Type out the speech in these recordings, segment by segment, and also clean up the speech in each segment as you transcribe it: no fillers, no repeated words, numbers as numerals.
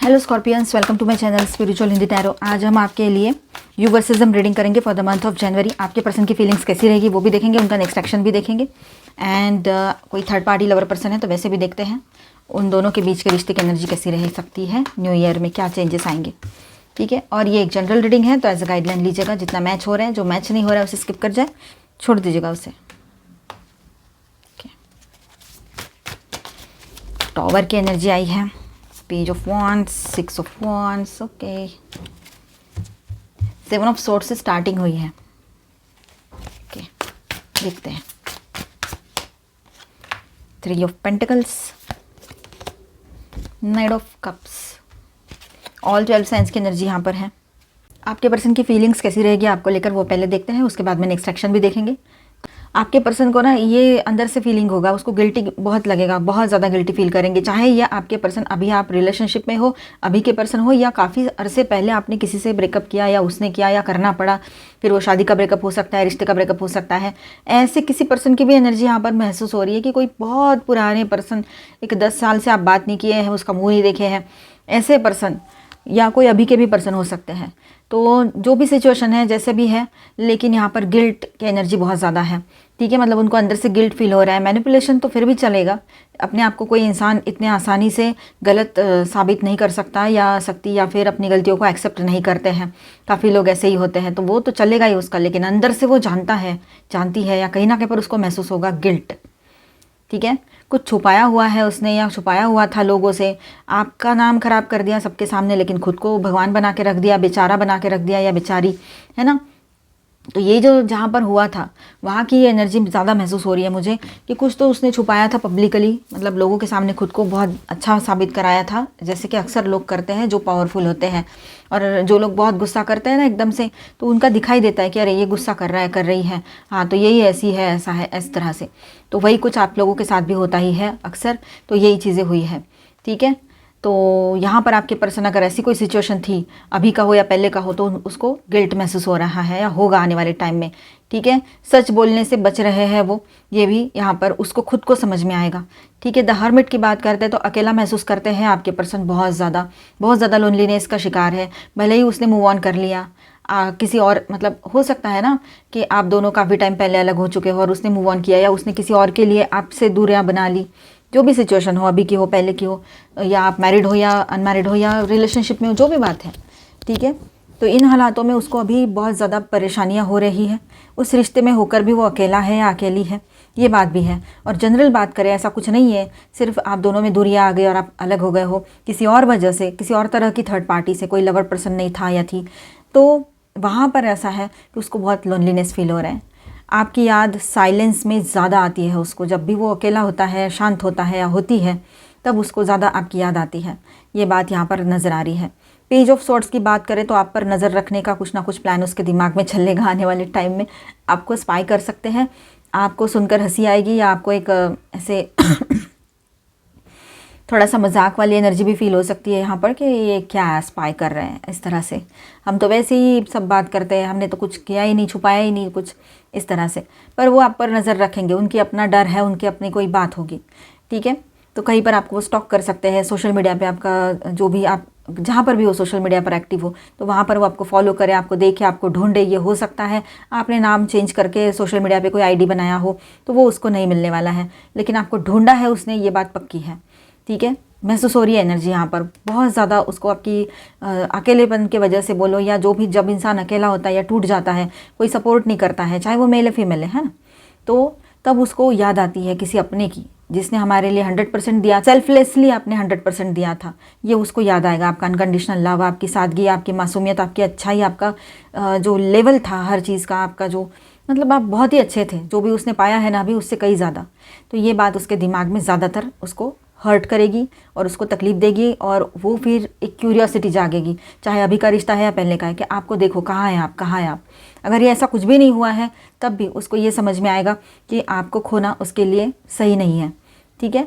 Hello scorpions, welcome to my channel spiritual Hindi tarot. आज हम आपके लिए यू वर्सेस हम रीडिंग करेंगे for the month of January. आपके पर्सन की फीलिंग्स कैसी रहेगी वो भी देखेंगे, उनका नेक्स्ट एक्शन भी देखेंगे। एंड कोई थर्ड पार्टी लवर पर्सन है तो वैसे भी देखते हैं उन दोनों के बीच के रिश्ते की एनर्जी कैसी रह सकती है, न्यू ईयर में क्या चेंजेस आएंगे। ठीक है, और ये एक जनरल रीडिंग है तो एज अ गाइडलाइन लीजिएगा। जितना मैच हो रहा है, जो मैच नहीं हो रहा है उसे स्किप कर जाए, छोड़ दीजिएगा उसे। टॉवर की एनर्जी आई है, page of wands, 6 of wands, okay, 7 of swords से स्टार्टिंग हुई है। ओके, देखते हैं 3 of pentacles, night of cups, all 12 science की एनर्जी यहाँ पर है। आपके पर्सन की फीलिंग्स कैसी रहेगी आपको लेकर वो पहले देखते हैं, उसके बाद में नेक्स्ट एक्शन भी देखेंगे। आपके पर्सन को ना ये अंदर से फीलिंग होगा, उसको गिल्टी बहुत लगेगा, बहुत ज़्यादा गिल्टी फील करेंगे। चाहे ये आपके पर्सन अभी आप रिलेशनशिप में हो, अभी के पर्सन हो, या काफ़ी अरसे पहले आपने किसी से ब्रेकअप किया या उसने किया या करना पड़ा, फिर वो शादी का ब्रेकअप हो सकता है, रिश्ते का ब्रेकअप हो सकता है। ऐसे किसी पर्सन की भी एनर्जी यहाँ पर महसूस हो रही है कि कोई बहुत पुराने पर्सन, एक 10 साल से आप बात नहीं किए हैं, उसका मुँह नहीं देखे हैं, ऐसे पर्सन, या कोई अभी के भी पर्सन हो सकते हैं। तो जो भी सिचुएशन है जैसे भी है, लेकिन यहाँ पर गिल्ट की एनर्जी बहुत ज़्यादा है। ठीक है, मतलब उनको अंदर से गिल्ट फील हो रहा है। मैनिपुलेशन तो फिर भी चलेगा, अपने आप को कोई इंसान इतने आसानी से गलत साबित नहीं कर सकता या सकती, या फिर अपनी गलतियों को एक्सेप्ट नहीं करते हैं। काफ़ी लोग ऐसे ही होते हैं, तो वो तो चलेगा ही उसका, लेकिन अंदर से वो जानता है, जानती है, या कहीं ना कहीं पर उसको महसूस होगा गिल्ट। ठीक है, कुछ छुपाया हुआ है उसने, या छुपाया हुआ था लोगों से, आपका नाम खराब कर दिया सबके सामने, लेकिन खुद को भगवान बना के रख दिया, बेचारा बना के रख दिया, या बेचारी, है ना। तो ये जो जहाँ पर हुआ था वहाँ की ये एनर्जी ज़्यादा महसूस हो रही है मुझे कि कुछ तो उसने छुपाया था पब्लिकली, मतलब लोगों के सामने खुद को बहुत अच्छा साबित कराया था, जैसे कि अक्सर लोग करते हैं जो पावरफुल होते हैं। और जो लोग बहुत गुस्सा करते हैं ना एकदम से, तो उनका दिखाई देता है कि अरे ये गुस्सा कर रहा है, कर रही है, हाँ तो यही ऐसी है, ऐसा है, इस तरह से। तो वही कुछ आप लोगों के साथ भी होता ही है अक्सर, तो यही चीज़ें हुई है। ठीक है, तो यहाँ पर आपके पर्सन अगर ऐसी कोई सिचुएशन थी, अभी का हो या पहले का हो, तो उसको गिल्ट महसूस हो रहा है या होगा आने वाले टाइम में। ठीक है, सच बोलने से बच रहे हैं वो, ये भी यहाँ पर उसको खुद को समझ में आएगा। ठीक है, द हर्मिट की बात करते हैं तो अकेला महसूस करते हैं आपके पर्सन, बहुत ज़्यादा लोनलीनेस का शिकार है। भले ही उसने मूव ऑन कर लिया किसी और, मतलब हो सकता है ना कि आप दोनों काफ़ी टाइम पहले अलग हो चुके हो और उसने मूव ऑन किया, या उसने किसी और के लिए आपसे दूरियां बना ली। जो भी सिचुएशन हो, अभी की हो, पहले की हो, या आप मैरिड हो या अनमैरिड हो या रिलेशनशिप में हो, जो भी बात है। ठीक है, तो इन हालातों में उसको अभी बहुत ज़्यादा परेशानियां हो रही है। उस रिश्ते में होकर भी वो अकेला है या अकेली है, ये बात भी है। और जनरल बात करें, ऐसा कुछ नहीं है सिर्फ आप दोनों में दूरियां आ गई और आप अलग हो गए हो किसी और वजह से, किसी और तरह की थर्ड पार्टी से, कोई लवर पर्सन नहीं था या थी, तो वहाँ पर ऐसा है कि उसको बहुत लोनलीनेस फील हो रहा है। आपकी याद साइलेंस में ज़्यादा आती है उसको, जब भी वो अकेला होता है, शांत होता है या होती है, तब उसको ज़्यादा आपकी याद आती है। ये बात यहाँ पर नज़र आ रही है। पेज ऑफ सॉर्ड्स की बात करें तो आप पर नज़र रखने का कुछ ना कुछ प्लान उसके दिमाग में चलेगा आने वाले टाइम में। आपको स्पाई कर सकते हैं, आपको सुनकर हंसी आएगी, या आपको एक ऐसे थोड़ा सा मजाक वाली एनर्जी भी फील हो सकती है यहाँ पर कि ये क्या स्पाई कर रहे हैं, इस तरह से, हम तो वैसे ही सब बात करते हैं, हमने तो कुछ किया ही नहीं, छुपाया ही नहीं कुछ, इस तरह से। पर वो आप पर नज़र रखेंगे, उनकी अपना डर है, उनकी अपनी कोई बात होगी। ठीक है, तो कहीं पर आपको वो स्टॉक कर सकते हैं, सोशल मीडिया पर आपका जो भी, आप जहाँ पर भी हो सोशल मीडिया पर एक्टिव हो, तो वहाँ पर वो आपको फॉलो करे, आपको देखे, आपको ढूंढे। ये हो सकता है आपने नाम चेंज करके सोशल मीडिया पे कोई आईडी बनाया हो, तो वो उसको नहीं मिलने वाला है, लेकिन आपको ढूंढा है उसने, ये बात पक्की है। ठीक है, महसूस हो रही है एनर्जी यहाँ पर बहुत ज़्यादा उसको, आपकी अकेलेपन की वजह से बोलो, या जो भी, जब इंसान अकेला होता है या टूट जाता है, कोई सपोर्ट नहीं करता है, चाहे वो मेल है फीमेल है ना, तो तब उसको याद आती है किसी अपने की, जिसने हमारे लिए 100% दिया, सेल्फलेसली आपने 100% दिया था। ये उसको याद आएगा, आपका अनकंडीशनल लव, आपकी सादगी, आपकी मासूमियत, आपकी अच्छाई, आपका जो लेवल था हर चीज़ का, आपका जो, मतलब आप बहुत ही अच्छे थे, जो भी उसने पाया है ना अभी, उससे कई ज़्यादा। तो ये बात उसके दिमाग में ज़्यादातर उसको हर्ट करेगी और उसको तकलीफ़ देगी, और वो फिर एक क्यूरियोसिटी जागेगी, चाहे अभी का रिश्ता है या पहले का है, कि आपको देखो कहाँ है आप, कहाँ है आप। अगर ये ऐसा कुछ भी नहीं हुआ है, तब भी उसको ये समझ में आएगा कि आपको खोना उसके लिए सही नहीं है। ठीक है,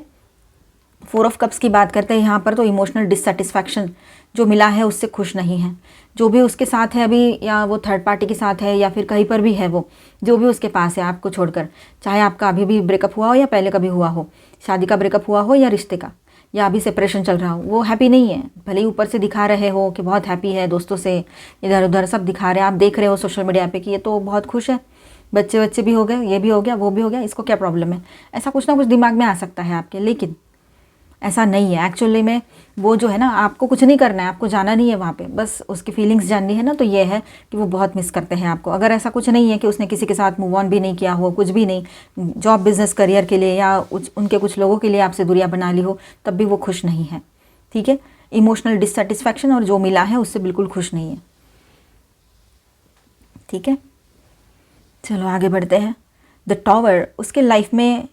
4 ऑफ कप्स की बात करते हैं यहाँ पर, तो इमोशनल डिससेटिस्फैक्शन जो मिला है उससे खुश नहीं है। जो भी उसके साथ है अभी, या वो थर्ड पार्टी के साथ है, या फिर कहीं पर भी है, वो जो भी उसके पास है आपको छोड़कर, चाहे आपका अभी भी ब्रेकअप हुआ हो या पहले कभी हुआ हो, शादी का ब्रेकअप हुआ हो या रिश्ते का, या अभी सेपरेशन चल रहा हो, वो हैप्पी नहीं है। भले ही ऊपर से दिखा रहे हो कि बहुत हैप्पी है, दोस्तों से इधर उधर सब दिखा रहे हैं, आप देख रहे हो सोशल मीडिया पे कि ये तो बहुत खुश है, बच्चे बच्चे भी हो गए, ये भी हो गया, वो भी हो गया, इसको क्या प्रॉब्लम है, ऐसा कुछ ना कुछ दिमाग में आ सकता है आपके। लेकिन ऐसा नहीं है एक्चुअली में। वो जो है ना, आपको कुछ नहीं करना है, आपको जाना नहीं है वहाँ पे, बस उसकी फीलिंग्स जाननी है ना। तो ये है कि वो बहुत मिस करते हैं आपको। अगर ऐसा कुछ नहीं है कि उसने किसी के साथ मूव ऑन भी नहीं किया हो, कुछ भी नहीं, जॉब बिजनेस करियर के लिए या उनके कुछ लोगों के लिए आपसे दूरियां बना ली हो, तब भी वो खुश नहीं है। ठीक है, इमोशनल डिससेटिस्फैक्शन और जो मिला है उससे बिल्कुल खुश नहीं है। ठीक है, चलो आगे बढ़ते हैं। द टॉवर, उसके लाइफ में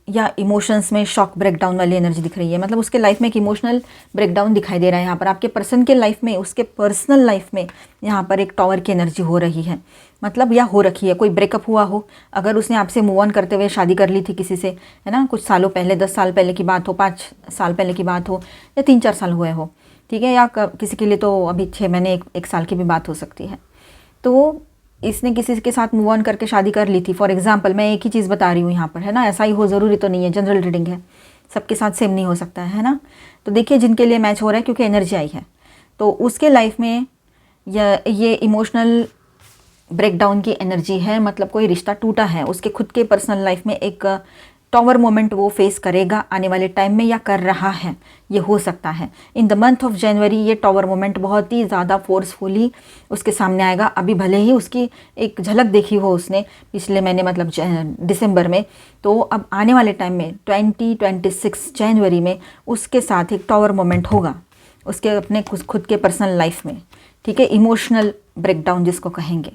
या इमोशंस में शॉक ब्रेकडाउन वाली एनर्जी दिख रही है। मतलब उसके लाइफ में एक इमोशनल ब्रेकडाउन दिखाई दे रहा है यहाँ पर। आपके पर्सन के लाइफ में, उसके पर्सनल लाइफ में यहाँ पर एक टॉवर की एनर्जी हो रही है। मतलब या हो रखी है, कोई ब्रेकअप हुआ हो, अगर उसने आपसे मूव ऑन करते हुए शादी कर ली थी किसी से, है ना, कुछ सालों पहले, 10 साल पहले की बात हो, 5 साल पहले की बात हो, या 3-4 साल हुए हो, ठीक है, या किसी के लिए तो अभी 6 महीने 1 साल की भी बात हो सकती है। तो इसने किसी के साथ मूव ऑन करके शादी कर ली थी, फॉर एग्जांपल, मैं एक ही चीज़ बता रही हूँ यहाँ पर, है ना, ऐसा ही हो ज़रूरी तो नहीं है, जनरल रीडिंग है, सबके साथ सेम नहीं हो सकता है ना। तो देखिए जिनके लिए मैच हो रहा है, क्योंकि एनर्जी आई है, तो उसके लाइफ में ये इमोशनल ब्रेकडाउन की एनर्जी है। मतलब कोई रिश्ता टूटा है, उसके खुद के पर्सनल लाइफ में एक टॉवर मोमेंट वो फेस करेगा आने वाले टाइम में, या कर रहा है, ये हो सकता है। इन द मंथ ऑफ जनवरी ये टॉवर मोमेंट बहुत ही ज़्यादा फोर्सफुली उसके सामने आएगा। अभी भले ही उसकी एक झलक देखी हो उसने पिछले महीने, मतलब दिसंबर में, तो अब आने वाले टाइम में 2026 जनवरी में उसके साथ एक टॉवर मोमेंट होगा उसके अपने खुद के पर्सनल लाइफ में। ठीक है, इमोशनल ब्रेकडाउन जिसको कहेंगे।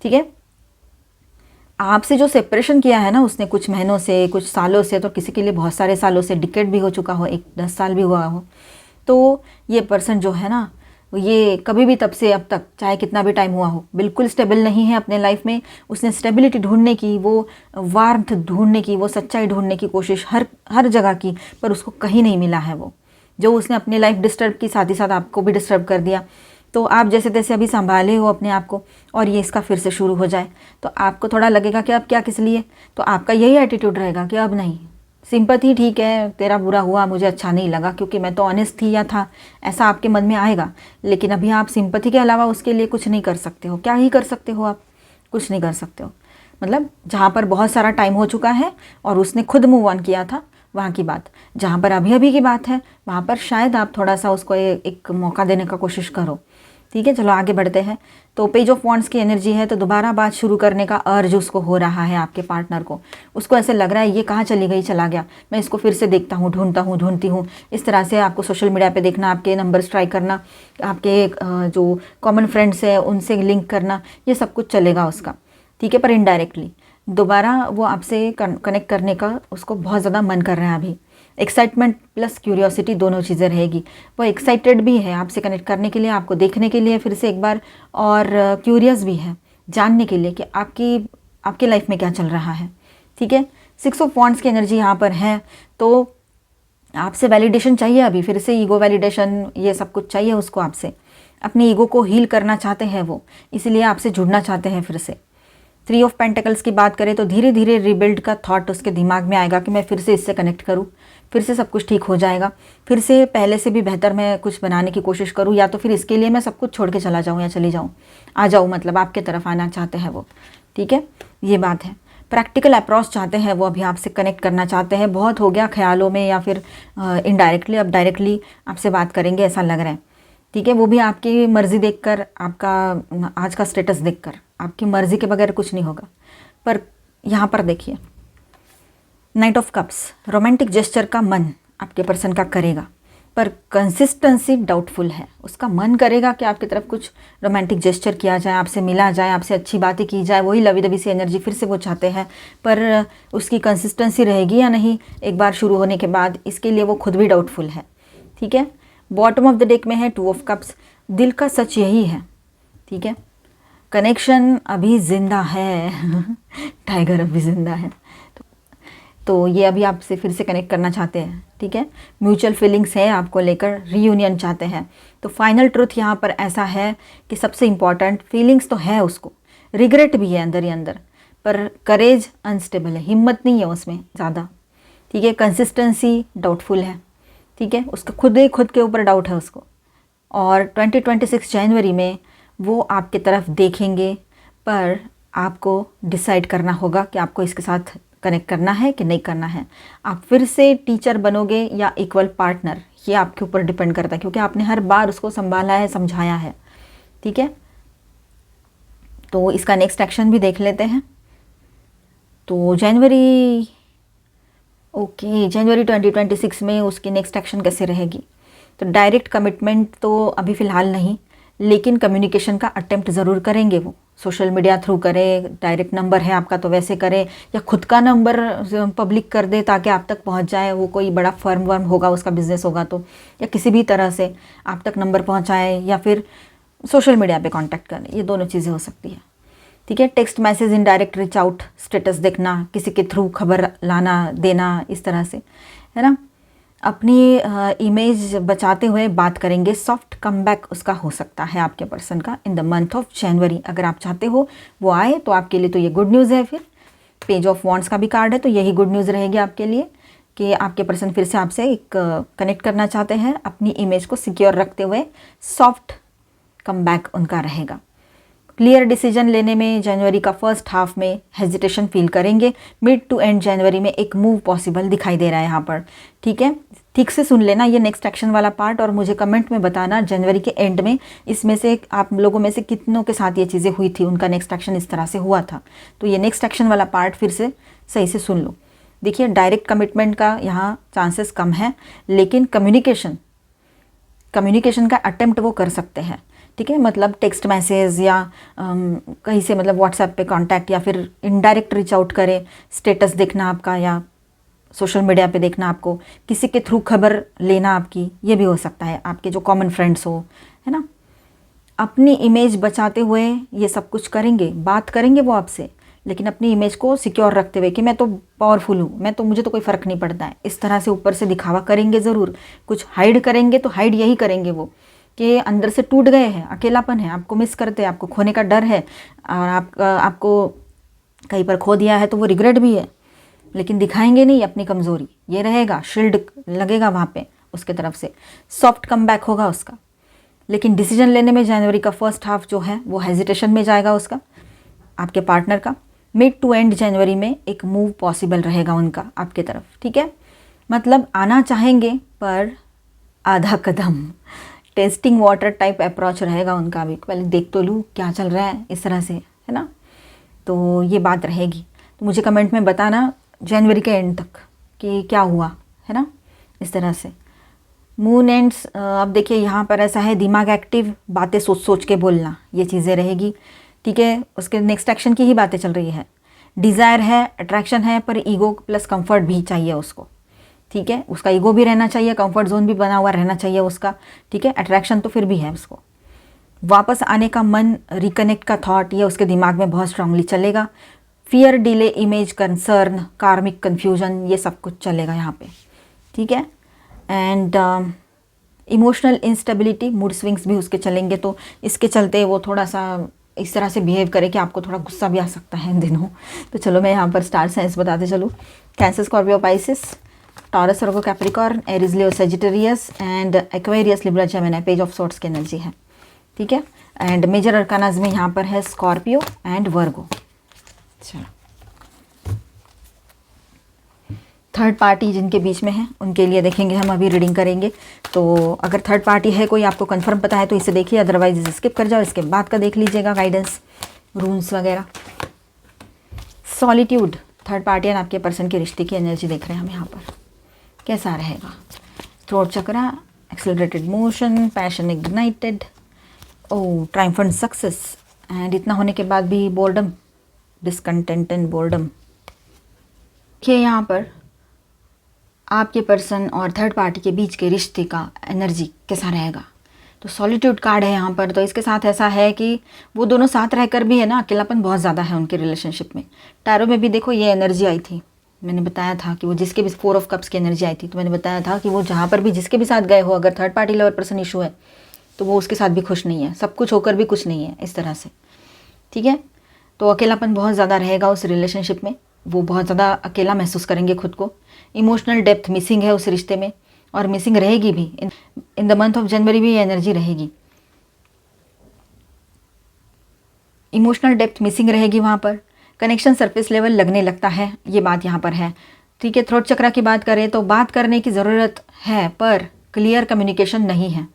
ठीक है, आपसे जो सेपरेशन किया है ना उसने, कुछ महीनों से, कुछ सालों से, तो किसी के लिए बहुत सारे सालों से, डिकेड भी हो चुका हो, 10 साल भी हुआ हो, तो ये पर्सन जो है ना, ये कभी भी तब से अब तक, चाहे कितना भी टाइम हुआ हो, बिल्कुल स्टेबल नहीं है अपने लाइफ में। उसने स्टेबिलिटी ढूंढने की, वो वार्मथ ढूंढने की, वो सच्चाई ढूंढने की कोशिश हर जगह की, पर उसको कहीं नहीं मिला है। वो जो उसने अपनी लाइफ डिस्टर्ब की, साथ ही साथ आपको भी डिस्टर्ब कर दिया। तो आप जैसे तैसे अभी संभाले हो अपने आप को, और ये इसका फिर से शुरू हो जाए तो आपको थोड़ा लगेगा कि अब क्या, किस लिए। तो आपका यही एटीट्यूड रहेगा कि अब नहीं, सिंपैथी ठीक है, तेरा बुरा हुआ, मुझे अच्छा नहीं लगा क्योंकि मैं तो ऑनेस्ट थी या था, ऐसा आपके मन में आएगा। लेकिन अभी आप सिंपैथी के अलावा उसके लिए कुछ नहीं कर सकते हो। क्या ही कर सकते हो आप? कुछ नहीं कर सकते हो। मतलब जहाँ पर बहुत सारा टाइम हो चुका है और उसने खुद मूव ऑन किया था, वहाँ की बात। जहाँ पर अभी अभी की बात है, वहाँ पर शायद आप थोड़ा सा उसको एक मौका देने का कोशिश करो। ठीक है, चलो आगे बढ़ते हैं। तो पेज ऑफ वॉन्ड्स की एनर्जी है, तो दोबारा बात शुरू करने का अर्ज उसको हो रहा है आपके पार्टनर को। उसको ऐसे लग रहा है ये कहाँ चली गई, चला गया, मैं इसको फिर से देखता हूँ, ढूंढती हूँ। इस तरह से आपको सोशल मीडिया पे देखना, आपके नंबर्स ट्राई करना, आपके जो कॉमन फ्रेंड्स है उनसे लिंक करना, ये सब कुछ चलेगा उसका। ठीक है, पर इनडायरेक्टली दोबारा वो आपसे कनेक्ट करने का उसको बहुत ज़्यादा मन कर रहा है अभी। एक्साइटमेंट प्लस क्यूरियोसिटी दोनों चीज़ें रहेगी। वो एक्साइटेड भी है आपसे कनेक्ट करने के लिए, आपको देखने के लिए फिर से एक बार, और क्यूरियस भी है जानने के लिए कि आपकी लाइफ में क्या चल रहा है। ठीक है, 6 ऑफ वॉन्ड्स की एनर्जी यहाँ पर है, तो आपसे वैलिडेशन चाहिए अभी, फिर से ईगो वैलिडेशन, ये सब कुछ चाहिए उसको आपसे। अपनी ईगो को हील करना चाहते हैं वो, इसलिए आपसे जुड़ना चाहते हैं फिर से। 3 ऑफ पेंटिकल्स की बात करें तो धीरे धीरे रिबिल्ड का थॉट उसके दिमाग में आएगा कि मैं फिर से इससे कनेक्ट करूं, फिर से सब कुछ ठीक हो जाएगा, फिर से पहले से भी बेहतर मैं कुछ बनाने की कोशिश करूं, या तो फिर इसके लिए मैं सब कुछ छोड़ के चला जाऊं या चली जाऊं, आ जाऊं, मतलब आपके तरफ आना चाहते हैं वो। ठीक है, ये बात है। प्रैक्टिकल अप्रोच चाहते हैं वो, अभी आपसे कनेक्ट करना चाहते हैं। बहुत हो गया ख्यालों में या फिर इनडायरेक्टली, अब डायरेक्टली आपसे बात करेंगे ऐसा लग रहा है। ठीक है, वो भी आपकी मर्ज़ी देखकर, आपका आज का स्टेटस देखकर, आपकी मर्ज़ी के बगैर कुछ नहीं होगा। पर यहाँ पर देखिए, night of cups, romantic gesture का मन आपके पर्सन का करेगा, पर कंसिस्टेंसी डाउटफुल है। उसका मन करेगा कि आपकी तरफ कुछ रोमांटिक जेस्चर किया जाए, आपसे मिला जाए, आपसे अच्छी बातें की जाए, वही लवी दबी सी एनर्जी फिर से वो चाहते हैं, पर उसकी कंसिस्टेंसी रहेगी या नहीं एक बार शुरू होने के बाद, इसके लिए वो खुद भी डाउटफुल है। ठीक है, बॉटम ऑफ द डेक में है 2 ऑफ कप्स। दिल का सच यही है। ठीक है, कनेक्शन अभी जिंदा है टाइगर अभी जिंदा है, तो ये अभी आपसे फिर से कनेक्ट करना चाहते हैं। ठीक है, म्यूचुअल फीलिंग्स है आपको लेकर, रीयूनियन चाहते हैं। तो फाइनल ट्रुथ यहाँ पर ऐसा है कि सबसे इम्पॉर्टेंट, फीलिंग्स तो है उसको, रिग्रेट भी है अंदर ही अंदर, पर करेज अनस्टेबल है, हिम्मत नहीं है उसमें ज़्यादा। ठीक है, कंसिस्टेंसी डाउटफुल है। ठीक है, उसका खुद के ऊपर डाउट है उसको। और 2026 जनवरी में वो आपके तरफ देखेंगे, पर आपको डिसाइड करना होगा कि आपको इसके साथ कनेक्ट करना है कि नहीं करना है। आप फिर से टीचर बनोगे या इक्वल पार्टनर, ये आपके ऊपर डिपेंड करता है, क्योंकि आपने हर बार उसको संभाला है, समझाया है। ठीक है, तो इसका नेक्स्ट एक्शन भी देख लेते हैं। तो जनवरी 2026 में उसकी नेक्स्ट एक्शन कैसे रहेगी। तो डायरेक्ट कमिटमेंट तो अभी फ़िलहाल नहीं, लेकिन कम्युनिकेशन का अटेम्प्ट ज़रूर करेंगे वो। सोशल मीडिया थ्रू करे, डायरेक्ट नंबर है आपका तो वैसे करे, या खुद का नंबर पब्लिक कर दे ताकि आप तक पहुंच जाए। वो कोई बड़ा फर्म वर्म होगा, उसका बिजनेस होगा तो, या किसी भी तरह से आप तक नंबर पहुंचाए, या फिर सोशल मीडिया पे कांटेक्ट करें, ये दोनों चीज़ें हो सकती है। ठीक है, text message, indirect reach out, status देखना, किसी के थ्रू खबर लाना देना, इस तरह से, है ना। अपनी इमेज बचाते हुए बात करेंगे। सॉफ्ट कमबैक उसका हो सकता है आपके पर्सन का इन द मंथ ऑफ जनवरी। अगर आप चाहते हो वो आए तो आपके लिए तो ये गुड न्यूज़ है। फिर पेज ऑफ वॉन्ड्स का भी कार्ड है, तो यही गुड न्यूज़ रहेगी आपके लिए कि आपके पर्सन फिर से आपसे एक कनेक्ट करना चाहते हैं, अपनी इमेज को सिक्योर रखते हुए। सॉफ्ट कमबैक उनका रहेगा। क्लियर डिसीजन लेने में जनवरी का फर्स्ट हाफ में हेजिटेशन फील करेंगे। मिड टू एंड जनवरी में एक मूव पॉसिबल दिखाई दे रहा है यहाँ पर। ठीक है, ठीक से सुन लेना ये नेक्स्ट एक्शन वाला पार्ट, और मुझे कमेंट में बताना जनवरी के एंड में इसमें से आप लोगों में से कितनों के साथ ये चीज़ें हुई थी, उनका नेक्स्ट एक्शन इस तरह से हुआ था। तो ये नेक्स्ट एक्शन वाला पार्ट फिर से सही से सुन लो। देखिए, डायरेक्ट कमिटमेंट का यहाँ चांसेस कम है, लेकिन कम्युनिकेशन का अटेम्प्ट वो कर सकते हैं। ठीक है, मतलब टेक्स्ट मैसेज या कहीं से, मतलब व्हाट्सएप पे कांटेक्ट, या फिर इनडायरेक्ट रीच आउट करें, स्टेटस देखना आपका, या सोशल मीडिया पे देखना आपको, किसी के थ्रू खबर लेना आपकी, ये भी हो सकता है। आपके जो कॉमन फ्रेंड्स हो, है ना। अपनी इमेज बचाते हुए ये सब कुछ करेंगे, बात करेंगे वो आपसे, लेकिन अपनी इमेज को सिक्योर रखते हुए कि मैं तो पावरफुल हूँ, मुझे तो कोई फ़र्क नहीं पड़ता है, इस तरह से ऊपर से दिखावा करेंगे ज़रूर। कुछ हाइड करेंगे तो हाइड यही करेंगे वो कि अंदर से टूट गए हैं, अकेलापन है, आपको मिस करते हैं, आपको खोने का डर है, और आपको कहीं पर खो दिया है तो वो रिग्रेट भी है, लेकिन दिखाएंगे नहीं अपनी कमज़ोरी। ये रहेगा, शील्ड लगेगा वहाँ पे उसके तरफ से। सॉफ्ट कमबैक होगा उसका, लेकिन डिसीजन लेने में जनवरी का फर्स्ट हाफ जो है वो हेजिटेशन में जाएगा उसका, आपके पार्टनर का। मिड टू एंड जनवरी में एक मूव पॉसिबल रहेगा उनका आपके तरफ। ठीक है, मतलब आना चाहेंगे पर आधा कदम, टेस्टिंग वाटर टाइप अप्रोच रहेगा उनका भी, पहले देख तो लूँ क्या चल रहा है, इस तरह से, है ना। तो ये बात रहेगी। तो मुझे कमेंट में बताना जनवरी के एंड तक कि क्या हुआ, है ना, इस तरह से। मून एंड्स, अब देखिए यहाँ पर ऐसा है, दिमाग एक्टिव, बातें सोच सोच के बोलना, ये चीज़ें रहेगी। ठीक है, उसके नेक्स्ट एक्शन की ही बातें चल रही है। डिज़ायर है, अट्रैक्शन है, पर ईगो प्लस कंफर्ट भी चाहिए उसको। ठीक है, उसका ईगो भी रहना चाहिए, कंफर्ट जोन भी बना हुआ रहना चाहिए उसका। ठीक है, अट्रैक्शन तो फिर भी है उसको। वापस आने का मन, रिकनेक्ट का थॉट, ये उसके दिमाग में बहुत स्ट्रांगली चलेगा। फियर, डिले, इमेज कंसर्न, कार्मिक कन्फ्यूजन, ये सब कुछ चलेगा यहाँ पे। ठीक है, and emotional instability, mood swings भी उसके चलेंगे, तो इसके चलते वो थोड़ा सा इस तरह से बिहेव करे कि आपको थोड़ा गुस्सा भी आ सकता है इन दिनों। तो चलो मैं यहाँ पर स्टार साइंस बताते चलूँ। Cancer, Scorpio, Pisces, taurus, Virgo, Capricorn, Aries, Leo, Sagittarius and Aquarius, Libra, Gemini. Page of sorts की एनर्जी है। ठीक है, एंड मेजर अरकानाज में यहाँ पर है स्कॉर्पियो एंड वर्गो। चलो, थर्ड पार्टी जिनके बीच में है उनके लिए देखेंगे हम, अभी रीडिंग करेंगे। तो अगर थर्ड पार्टी है कोई, आपको कंफर्म पता है तो इसे देखिए, अदरवाइज इसे स्किप कर जाओ, इसके बाद का देख लीजिएगा गाइडेंस, रून्स वगैरह। सॉलिट्यूड, थर्ड पार्टी एंड आपके पर्सन के रिश्ते की एनर्जी देख रहे हैं हम यहाँ पर, कैसा रहेगा। Throat chakra, accelerated motion, passion ignited, O triumphant success, and इतना होने के बाद भी बोर्डम, डिसकंटेंट एंड बोर्डम। देखिए यहाँ पर आपके पर्सन और थर्ड पार्टी के बीच के रिश्ते का एनर्जी कैसा रहेगा। तो सॉलिट्यूड कार्ड है यहाँ पर, तो इसके साथ ऐसा है कि वो दोनों साथ रहकर भी है ना, अकेलापन बहुत ज़्यादा है उनके रिलेशनशिप में। टैरो में भी देखो ये एनर्जी आई थी, मैंने बताया था कि वो जिसके भी 4 ऑफ कप्स की एनर्जी आई थी, तो मैंने बताया था कि वो जहाँ पर भी जिसके भी साथ गए हो, अगर third party lover person issue है तो वो उसके साथ भी खुश नहीं है, सब कुछ होकर भी कुछ नहीं है, इस तरह से। ठीक है, तो अकेलापन बहुत ज़्यादा रहेगा उस रिलेशनशिप में, वो बहुत ज़्यादा अकेला महसूस करेंगे खुद को। इमोशनल डेप्थ मिसिंग है उस रिश्ते में, और मिसिंग रहेगी भी। इन द मंथ ऑफ जनवरी भी ये एनर्जी रहेगी। इमोशनल डेप्थ मिसिंग रहेगी वहाँ पर। कनेक्शन सरफेस लेवल लगने लगता है, ये बात यहाँ पर है। ठीक है, थ्रोट चक्रा की बात करें तो बात करने की ज़रूरत है पर क्लियर कम्युनिकेशन नहीं है।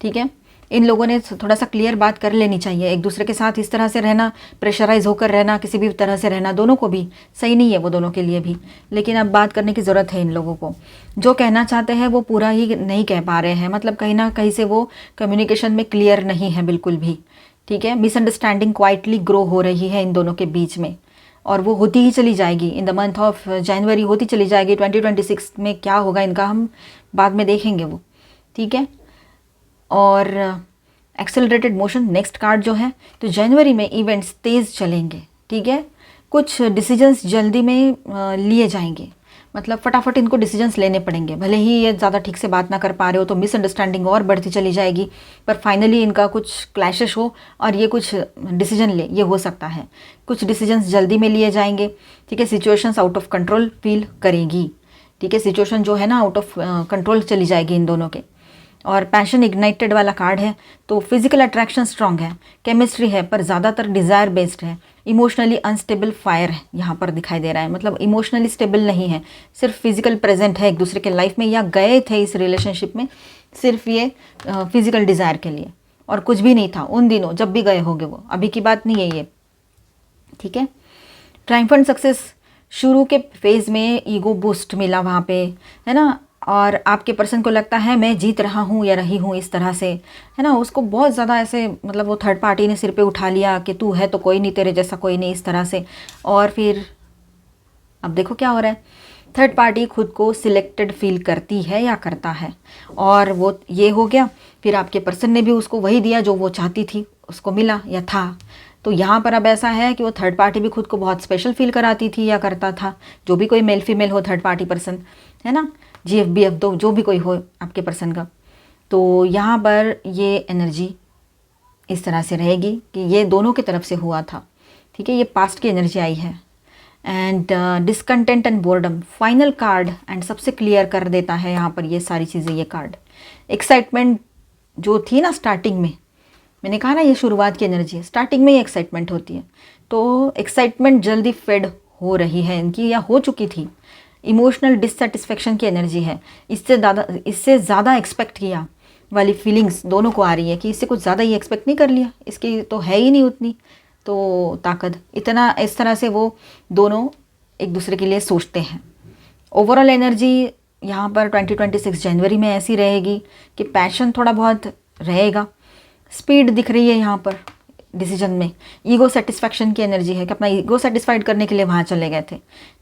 ठीक है, इन लोगों ने थोड़ा सा क्लियर बात कर लेनी चाहिए। एक दूसरे के साथ इस तरह से रहना, प्रेशराइज होकर रहना, किसी भी तरह से रहना, दोनों को भी सही नहीं है, वो दोनों के लिए भी। लेकिन अब बात करने की ज़रूरत है इन लोगों को। जो कहना चाहते हैं वो पूरा ही नहीं कह पा रहे हैं, मतलब कहीं ना कहीं से वो कम्युनिकेशन में क्लियर नहीं है बिल्कुल भी। ठीक है, मिसअंडरस्टैंडिंग क्वाइटली ग्रो हो रही है इन दोनों के बीच में, और वो होती ही चली जाएगी। इन द मंथ ऑफ जनवरी होती चली जाएगी। 2026 में क्या होगा इनका हम बाद में देखेंगे वो। ठीक है, और एक्सेलरेटेड मोशन नेक्स्ट कार्ड जो है, तो जनवरी में इवेंट्स तेज़ चलेंगे। ठीक है, कुछ डिसीजंस जल्दी में लिए जाएंगे, मतलब फटाफट इनको डिसीजंस लेने पड़ेंगे। भले ही ये ज़्यादा ठीक से बात ना कर पा रहे हो तो मिसअंडरस्टैंडिंग और बढ़ती चली जाएगी, पर फाइनली इनका कुछ क्लैशेस हो और ये कुछ डिसीजन ले, ये हो सकता है। कुछ डिसीजंस जल्दी में लिए जाएंगे। ठीक है, situations out of control feel करेगी। ठीक है, सिचुएशन जो है ना आउट ऑफ कंट्रोल चली जाएगी इन दोनों के। और पैशन इग्नाइटेड वाला कार्ड है, तो फिजिकल अट्रैक्शन स्ट्रांग है, केमिस्ट्री है, पर ज़्यादातर डिज़ायर बेस्ड है। इमोशनली अनस्टेबल फायर है यहाँ पर दिखाई दे रहा है, मतलब इमोशनली स्टेबल नहीं है, सिर्फ फिजिकल प्रेजेंट है एक दूसरे के लाइफ में, या गए थे इस रिलेशनशिप में सिर्फ ये फिजिकल डिज़ायर के लिए, और कुछ भी नहीं था उन दिनों जब भी गए होंगे वो, अभी की बात नहीं है ये। ठीक है, ट्रायम्फेंट सक्सेस, शुरू के फेज़ में ईगो बूस्ट मिला वहाँ पे, है ना, और आपके पर्सन को लगता है मैं जीत रहा हूँ या रही हूँ इस तरह से, है ना, उसको बहुत ज़्यादा ऐसे, मतलब वो थर्ड पार्टी ने सिर पे उठा लिया कि तू है तो कोई नहीं, तेरे जैसा कोई नहीं, इस तरह से। और फिर अब देखो क्या हो रहा है, थर्ड पार्टी खुद को सिलेक्टेड फील करती है या करता है, और वो ये हो गया। फिर आपके पर्सन ने भी उसको वही दिया जो वो चाहती थी, उसको मिला या था। तो यहाँ पर अब ऐसा है कि वो थर्ड पार्टी भी खुद को बहुत स्पेशल फील कराती थी या करता था, जो भी कोई मेल फीमेल हो थर्ड पार्टी पर्सन, है ना, GF BF तो जो भी कोई हो आपके पर्सन का। तो यहाँ पर ये एनर्जी इस तरह से रहेगी कि ये दोनों की तरफ से हुआ था। ठीक है, ये पास्ट की एनर्जी आई है। And discontent and boredom final card, and सबसे क्लियर कर देता है यहाँ पर ये सारी चीज़ें। ये कार्ड एक्साइटमेंट जो थी ना स्टार्टिंग में, मैंने कहा ना ये शुरुआत की एनर्जी है, स्टार्टिंग में ही एक्साइटमेंट होती है, तो एक्साइटमेंट जल्दी फेड हो रही है इनकी या हो चुकी थी। इमोशनल डिससेटिस्फेक्शन की एनर्जी है, इससे ज़्यादा एक्सपेक्ट किया वाली फीलिंग्स दोनों को आ रही है कि इससे कुछ ज़्यादा ही एक्सपेक्ट नहीं कर लिया, इसकी तो है ही नहीं उतनी तो ताकत, इतना इस तरह से वो दोनों एक दूसरे के लिए सोचते हैं। ओवरऑल एनर्जी यहाँ पर 2026 जनवरी में ऐसी रहेगी कि पैशन थोड़ा बहुत रहेगा, स्पीड दिख रही है यहाँ पर डिसीजन में। ईगो सेटिस्फैक्शन की एनर्जी है कि अपना ईगो सेटिस्फाइड करने के लिए वहाँ चले गए थे।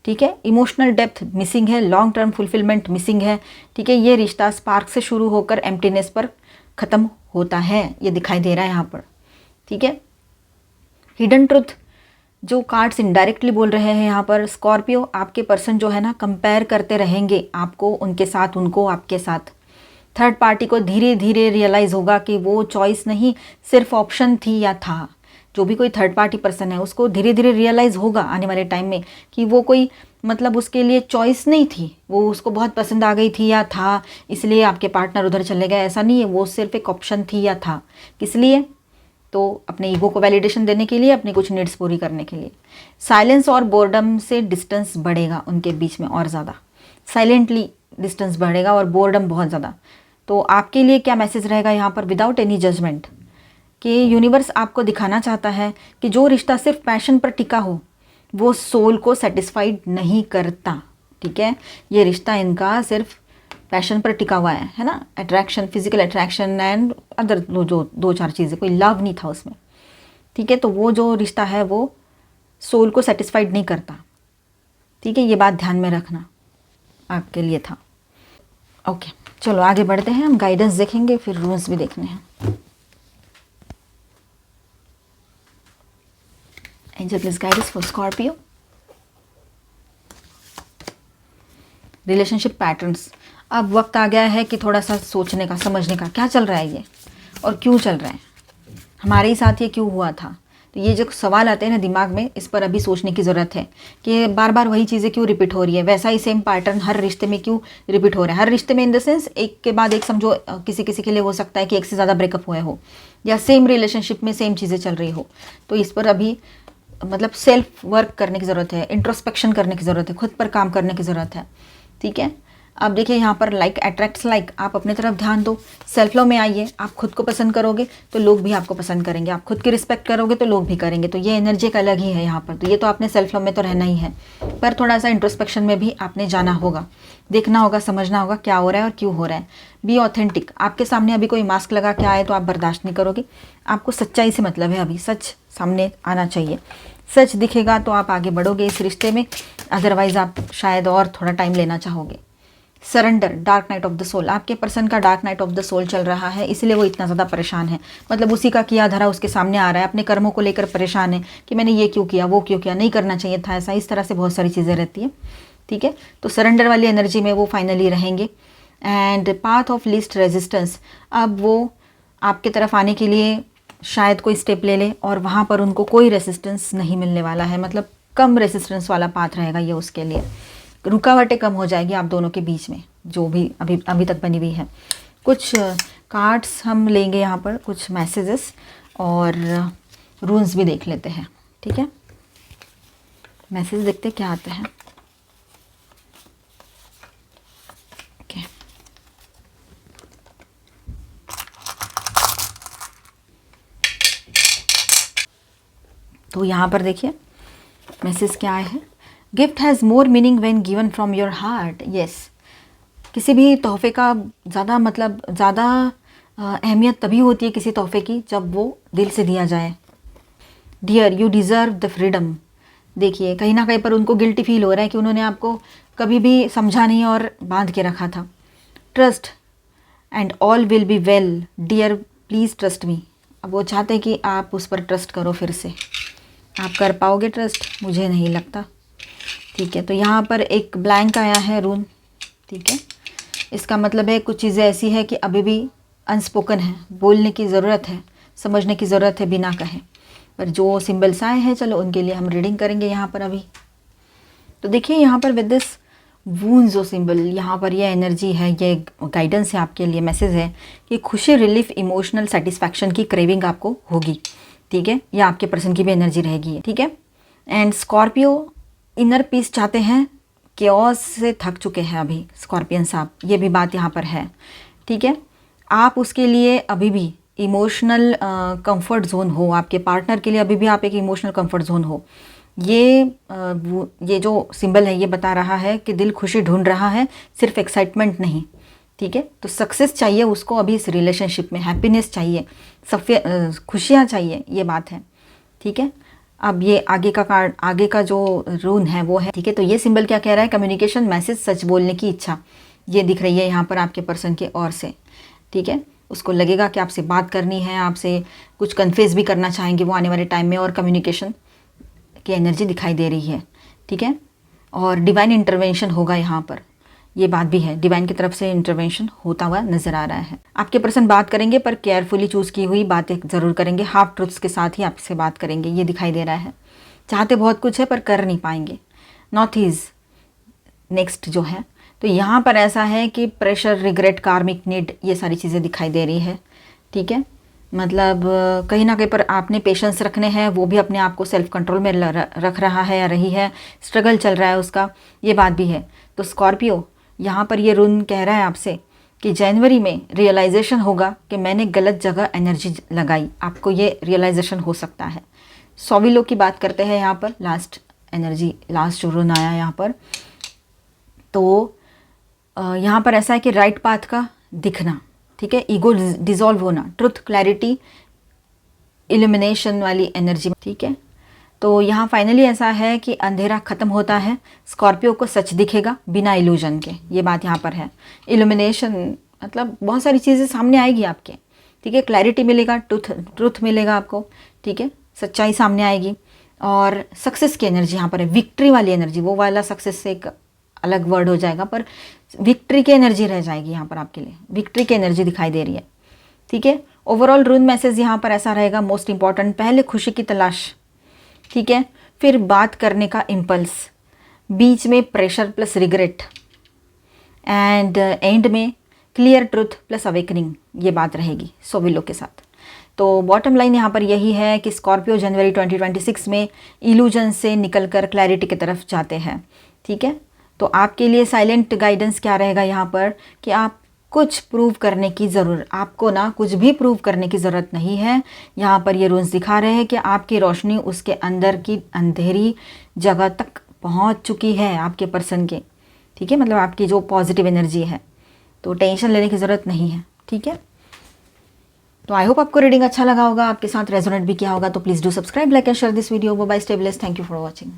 ठीक है, इमोशनल डेप्थ मिसिंग है, लॉन्ग टर्म फुलफिलमेंट मिसिंग है। ठीक है, ये रिश्ता स्पार्क से शुरू होकर एम्प्टीनेस पर ख़त्म होता है, ये दिखाई दे रहा है यहाँ पर। ठीक है, हिडन ट्रुथ जो कार्ड्स इनडायरेक्टली बोल रहे हैं यहाँ पर, स्कॉर्पियो आपके पर्सन जो है ना कंपेयर करते रहेंगे आपको उनके साथ, उनको आपके साथ। थर्ड पार्टी को धीरे धीरे रियलाइज़ होगा कि वो चॉइस नहीं सिर्फ ऑप्शन थी या था। जो भी कोई थर्ड पार्टी पर्सन है उसको धीरे धीरे रियलाइज़ होगा आने वाले टाइम में कि वो कोई मतलब उसके लिए चॉइस नहीं थी, वो उसको बहुत पसंद आ गई थी या था, इसलिए आपके पार्टनर उधर चले गए, ऐसा नहीं है, वो सिर्फ एक ऑप्शन थी या था। किस लिए? तो अपने ईगो को वैलिडेशन देने के लिए, अपनी कुछ नीड्स पूरी करने के लिए। साइलेंस और बोर्डम से डिस्टेंस बढ़ेगा उनके बीच में, और ज़्यादा साइलेंटली डिस्टेंस बढ़ेगा और बोर्डम बहुत ज़्यादा। तो आपके लिए क्या मैसेज रहेगा यहाँ पर, विदाउट एनी जजमेंट, कि यूनिवर्स आपको दिखाना चाहता है कि जो रिश्ता सिर्फ पैशन पर टिका हो वो सोल को सेटिस्फाइड नहीं करता। ठीक है, ये रिश्ता इनका सिर्फ पैशन पर टिका हुआ है ना, attraction, physical attraction and other जो दो चार चीज़ें, कोई लव नहीं था उसमें। ठीक है, तो वो जो रिश्ता है वो सोल को सेटिस्फाइड नहीं करता। ठीक है, ये बात ध्यान में रखना आपके लिए था। ओके, चलो आगे बढ़ते हैं, हम गाइडेंस देखेंगे, फिर रूल्स भी देखने हैं। Angel please guide us for Scorpio. Relationship patterns, अब वक्त आ गया है कि थोड़ा सा सोचने का, समझने का, क्या चल रहा है ये और क्यों चल रहा है, हमारे ही साथ ये क्यों हुआ था। तो ये जो सवाल आते हैं ना दिमाग में, इस पर अभी सोचने की ज़रूरत है कि बार बार वही चीज़ें क्यों रिपीट हो रही है, वैसा ही सेम पैटर्न हर रिश्ते में क्यों रिपीट हो रहा है। हर रिश्ते में इन द सेंस एक के बाद एक, समझो किसी किसी के लिए हो सकता है कि एक से ज़्यादा ब्रेकअप हुए हो, या सेम रिलेशनशिप में सेम चीज़ें चल रही हो। तो इस पर अभी मतलब सेल्फ वर्क करने की ज़रूरत है, इंट्रोस्पेक्शन करने की ज़रूरत है, खुद पर काम करने की ज़रूरत है। ठीक है, अब देखिए यहाँ पर लाइक अट्रैक्ट्स लाइक, आप अपने तरफ ध्यान दो, सेल्फ लव में आइए। आप खुद को पसंद करोगे तो लोग भी आपको पसंद करेंगे, आप खुद की रिस्पेक्ट करोगे तो लोग भी करेंगे। तो ये एनर्जी का अलग ही है यहाँ पर। तो ये तो आपने सेल्फ लव में तो रहना ही है, पर थोड़ा सा इंट्रोस्पेक्शन में भी आपने जाना होगा, देखना होगा, समझना होगा क्या हो रहा है और क्यों हो रहा है। बी ऑथेंटिक, आपके सामने अभी कोई मास्क लगा के आए तो आप बर्दाश्त नहीं करोगे, आपको सच्चाई से मतलब है, अभी सच सामने आना चाहिए। सच दिखेगा तो आप आगे बढ़ोगे इस रिश्ते में, अदरवाइज आप शायद और थोड़ा टाइम लेना चाहोगे। Surrender, dark night of the soul, आपके पर्सन का dark night of the soul चल रहा है, इसलिए वो इतना ज़्यादा परेशान है। मतलब उसी का किया धरा उसके सामने आ रहा है, अपने कर्मों को लेकर परेशान है कि मैंने ये क्यों किया, वो क्यों किया, नहीं करना चाहिए था ऐसा, इस तरह से बहुत सारी चीज़ें रहती है। ठीक है, तो सरेंडर वाली एनर्जी में वो फाइनली रहेंगे। And path of least resistance, अब वो आपके तरफ आने के लिए शायद कोई स्टेप ले ले और वहाँ पर उनको कोई रेसिस्टेंस नहीं मिलने वाला है, मतलब कम रेसिस्टेंस वाला पाथ रहेगा ये उसके लिए। रुकावटें कम हो जाएगी आप दोनों के बीच में जो भी अभी तक बनी हुई है। कुछ कार्ड्स हम लेंगे यहाँ पर, कुछ मैसेजेस और रून्स भी देख लेते हैं। ठीक है, मैसेज देखते क्या आते हैं। ओके, तो यहाँ पर देखिए मैसेज क्या आए हैं। Gift has more meaning when given from your heart. Yes, किसी भी तोहफे का ज़्यादा अहमियत तभी होती है किसी तोहफे की जब वो दिल से दिया जाए। Dear, you deserve the freedom. देखिए कहीं ना कहीं पर उनको गिल्टी फील हो रहा है कि उन्होंने आपको कभी भी समझा नहीं और बांध के रखा था। Trust and all will be well, dear please trust me. अब वो चाहते हैं कि आप उस पर ट्रस्ट करो, फिर से आप कर पाओगे ट्रस्ट, मुझे नहीं लगता। ठीक है, तो यहाँ पर एक ब्लैंक आया है रून। ठीक है, इसका मतलब है कुछ चीज़ें ऐसी है कि अभी भी अनस्पोकन है, बोलने की ज़रूरत है, समझने की ज़रूरत है बिना कहे। पर जो सिंबल्स आए हैं चलो उनके लिए हम रीडिंग करेंगे यहाँ पर अभी। तो देखिए यहाँ पर विद दिस वूंड जो सिंबल, यहाँ पर ये एनर्जी है, ये गाइडेंस है आपके लिए, मैसेज है कि खुशी, रिलीफ, इमोशनल सेटिस्फैक्शन की क्रेविंग आपको होगी। ठीक है, ये आपके पर्सन की भी एनर्जी रहेगी। ठीक है, एंड स्कॉर्पियो इनर पीस चाहते हैं, केओस से थक चुके हैं अभी स्कॉर्पियन साहब, ये भी बात यहाँ पर है। ठीक है, आप उसके लिए अभी भी इमोशनल कंफर्ट जोन हो, आपके पार्टनर के लिए अभी भी आप एक इमोशनल कंफर्ट जोन हो। ये जो सिंबल है ये बता रहा है कि दिल खुशी ढूंढ रहा है, सिर्फ एक्साइटमेंट नहीं। ठीक है, तो सक्सेस चाहिए उसको अभी इस रिलेशनशिप में, हैप्पीनेस चाहिए, खुशियाँ चाहिए, ये बात है। ठीक है, अब ये आगे का कार्ड, आगे का जो रून है वो है। ठीक है, तो ये सिंबल क्या कह रहा है, कम्युनिकेशन, मैसेज, सच बोलने की इच्छा ये दिख रही है यहाँ पर आपके पर्सन के ओर से। ठीक है, उसको लगेगा कि आपसे बात करनी है, आपसे कुछ कन्फेस भी करना चाहेंगे वो आने वाले टाइम में, और कम्युनिकेशन की एनर्जी दिखाई दे रही है। ठीक है, और डिवाइन इंटरवेंशन होगा यहाँ पर, ये बात भी है, डिवाइन की तरफ से इंटरवेंशन होता हुआ नजर आ रहा है। आपके पर्सन बात करेंगे पर केयरफुली चूज़ की हुई बातें ज़रूर करेंगे, हाफ ट्रुथ्स के साथ ही आपसे बात करेंगे, ये दिखाई दे रहा है। चाहते बहुत कुछ है पर कर नहीं पाएंगे। नॉट इज नेक्स्ट जो है, तो यहाँ पर ऐसा है कि प्रेशर, रिग्रेट, कार्मिक नीड, ये सारी चीज़ें दिखाई दे रही है। ठीक है, मतलब कहीं ना कहीं पर आपने पेशेंस रखने हैं, वो भी अपने आप को सेल्फ कंट्रोल में रख रहा है या रही है, स्ट्रगल चल रहा है उसका, ये बात भी है। तो स्कॉर्पियो यहाँ पर ये रून कह रहा है आपसे कि जनवरी में रियलाइजेशन होगा कि मैंने गलत जगह एनर्जी लगाई, आपको ये रियलाइजेशन हो सकता है। सॉविलो की बात करते हैं यहाँ पर, लास्ट एनर्जी, लास्ट जो रून आया यहाँ पर, तो यहाँ पर ऐसा है कि राइट पाथ का दिखना। ठीक है, ईगो डिजॉल्व होना, ट्रुथ, क्लैरिटी, इल्यूमिनेशन वाली एनर्जी। ठीक है, तो यहाँ फाइनली ऐसा है कि अंधेरा खत्म होता है, स्कॉर्पियो को सच दिखेगा बिना इल्यूजन के, ये बात यहाँ पर है। इल्यूमिनेशन मतलब बहुत सारी चीज़ें सामने आएगी आपके। ठीक है, क्लैरिटी मिलेगा, ट्रुथ मिलेगा आपको। ठीक है, सच्चाई सामने आएगी, और सक्सेस की एनर्जी यहाँ पर है, विक्ट्री वाली एनर्जी, वो वाला सक्सेस से एक अलग वर्ड हो जाएगा, पर विक्ट्री की एनर्जी रह जाएगी यहाँ पर आपके लिए, विक्ट्री की एनर्जी दिखाई दे रही है। ठीक है, ओवरऑल रून मैसेज यहाँ पर ऐसा रहेगा, मोस्ट इंपॉर्टेंट, पहले खुशी की तलाश, ठीक है, फिर बात करने का इम्पल्स, बीच में pressure plus regret, and and में क्लियर ट्रुथ प्लस अवेकनिंग, ये बात रहेगी सोविलो के साथ। तो बॉटम लाइन यहाँ पर यही है कि स्कॉर्पियो जनवरी 2026 में इल्यूजन से निकलकर क्लैरिटी की तरफ जाते हैं, ठीक है। तो आपके लिए साइलेंट गाइडेंस क्या रहेगा यहाँ पर कि आप कुछ प्रूव करने की ज़रूरत, आपको ना कुछ भी प्रूव करने की ज़रूरत नहीं है। यहाँ पर ये रूल्स दिखा रहे हैं कि आपकी रोशनी उसके अंदर की अंधेरी जगह तक पहुँच चुकी है आपके पर्सन के, ठीक है, मतलब आपकी जो पॉजिटिव एनर्जी है, तो टेंशन लेने की ज़रूरत नहीं है, ठीक है। तो आई होप आपको रीडिंग अच्छा लगा होगा, आपके साथ रेजोनेट भी किया होगा। तो please do subscribe, like and share this video. Bye, stay blessed, thank you for watching.